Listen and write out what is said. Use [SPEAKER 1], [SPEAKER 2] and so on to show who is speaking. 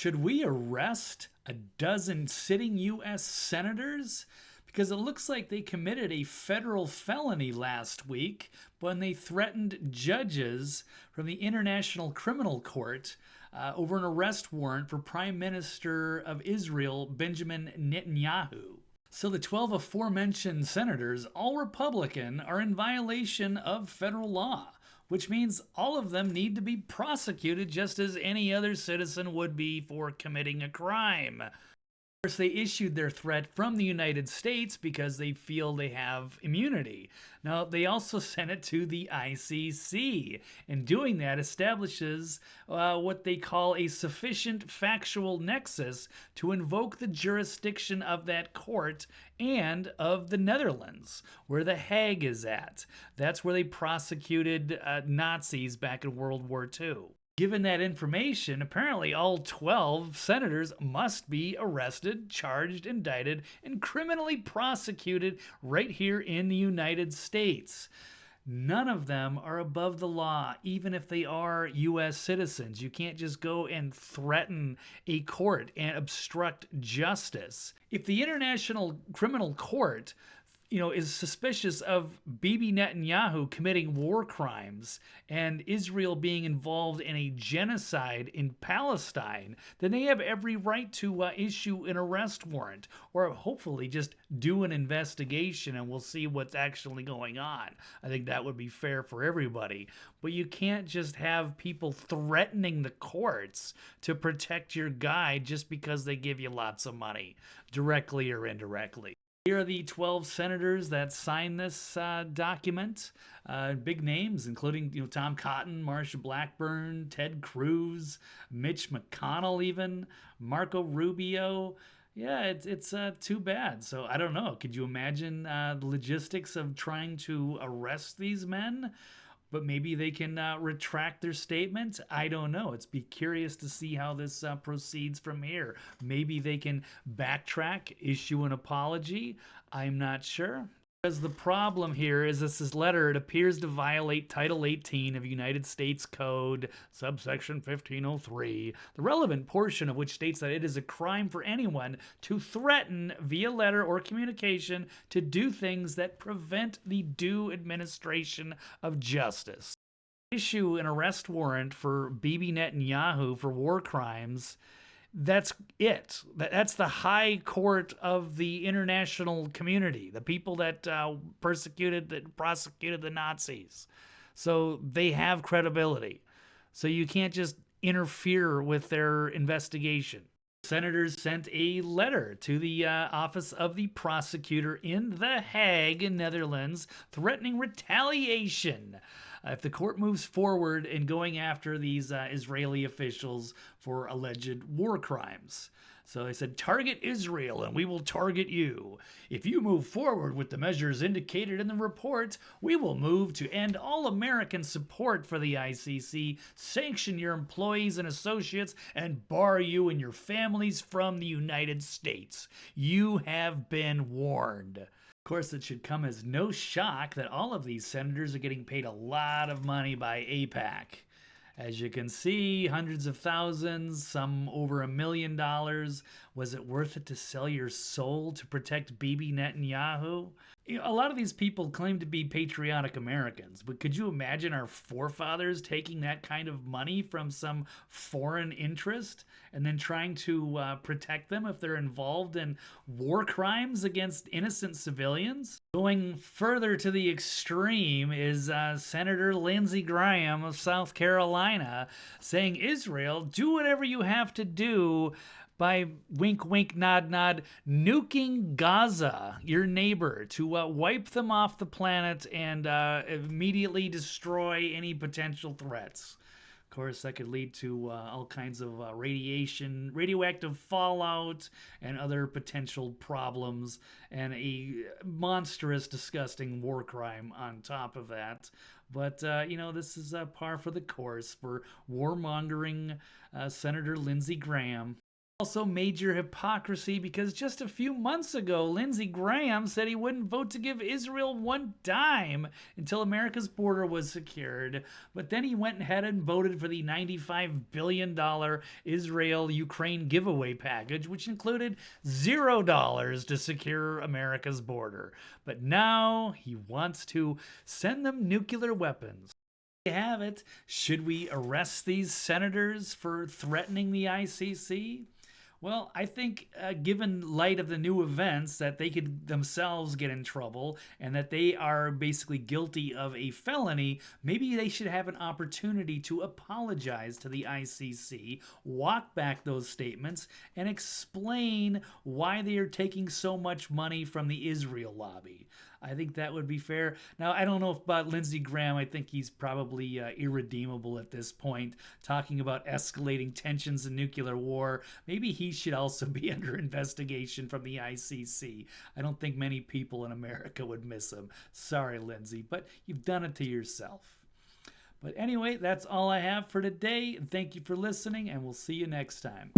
[SPEAKER 1] Should we arrest a dozen sitting U.S. senators? Because it looks like they committed a federal felony last week when they threatened judges from the International Criminal Court over an arrest warrant for Prime Minister of Israel, Benjamin Netanyahu. So the 12 aforementioned senators, all Republican, are in violation of federal law, which means all of them need to be prosecuted just as any other citizen would be for committing a crime. Of course, they issued their threat from the United States because they feel they have immunity. Now, they also sent it to the ICC, and doing that establishes what they call a sufficient factual nexus to invoke the jurisdiction of that court and of the Netherlands, where The Hague is at. That's where they prosecuted Nazis back in World War II. Given that information, apparently all 12 senators must be arrested, charged, indicted, and criminally prosecuted right here in the United States. None of them are above the law, even if they are U.S. citizens. You can't just go and threaten a court and obstruct justice. If the International Criminal Court is suspicious of Bibi Netanyahu committing war crimes and Israel being involved in a genocide in Palestine, then they have every right to issue an arrest warrant or hopefully just do an investigation and we'll see what's actually going on. I think that would be fair for everybody. But you can't just have people threatening the courts to protect your guy just because they give you lots of money, directly or indirectly. Here are the 12 senators that signed this document. Big names, including Tom Cotton, Marsha Blackburn, Ted Cruz, Mitch McConnell, even Marco Rubio. Yeah, it's too bad. So I don't know. Could you imagine the logistics of trying to arrest these men? But maybe they can retract their statement. I don't know. It's be curious to see how this proceeds from here. Maybe they can backtrack, issue an apology. I'm not sure. Because the problem here is this letter, it appears to violate Title 18 of United States Code, subsection 1503, the relevant portion of which states that it is a crime for anyone to threaten via letter or communication to do things that prevent the due administration of justice. Issue an arrest warrant for Bibi Netanyahu for war crimes. That's it. That's the high court of the international community, the people that prosecuted the Nazis. So they have credibility. So you can't just interfere with their investigation. Senators sent a letter to the office of the prosecutor in The Hague in Netherlands threatening retaliation if the court moves forward in going after these Israeli officials for alleged war crimes. So they said, target Israel and we will target you. If you move forward with the measures indicated in the report, we will move to end all American support for the ICC, sanction your employees and associates, and bar you and your families from the United States. You have been warned. Of course, it should come as no shock that all of these senators are getting paid a lot of money by AIPAC. As you can see, hundreds of thousands, some over $1 million. Was it worth it to sell your soul to protect Bibi Netanyahu? A lot of these people claim to be patriotic Americans, but could you imagine our forefathers taking that kind of money from some foreign interest and then trying to protect them if they're involved in war crimes against innocent civilians? Going further to the extreme is Senator Lindsey Graham of South Carolina saying, Israel, do whatever you have to do by wink, wink, nod, nod, nuking Gaza, your neighbor, to wipe them off the planet and immediately destroy any potential threats. Of course, that could lead to all kinds of radioactive fallout, and other potential problems, and a monstrous, disgusting war crime on top of that. But, this is par for the course for warmongering Senator Lindsey Graham. Also major hypocrisy because just a few months ago, Lindsey Graham said he wouldn't vote to give Israel one dime until America's border was secured. But then he went ahead and voted for the $95 billion Israel-Ukraine giveaway package, which included $0 to secure America's border. But now he wants to send them nuclear weapons. You have it. Should we arrest these senators for threatening the ICC? Well, I think, given light of the new events, that they could themselves get in trouble and that they are basically guilty of a felony, maybe they should have an opportunity to apologize to the ICC, walk back those statements, and explain why they are taking so much money from the Israel lobby. I think that would be fair. Now, I don't know about Lindsey Graham. I think he's probably irredeemable at this point, talking about escalating tensions and nuclear war. Maybe he should also be under investigation from the ICC. I don't think many people in America would miss him. Sorry, Lindsey, but you've done it to yourself. But anyway, that's all I have for today. Thank you for listening, and we'll see you next time.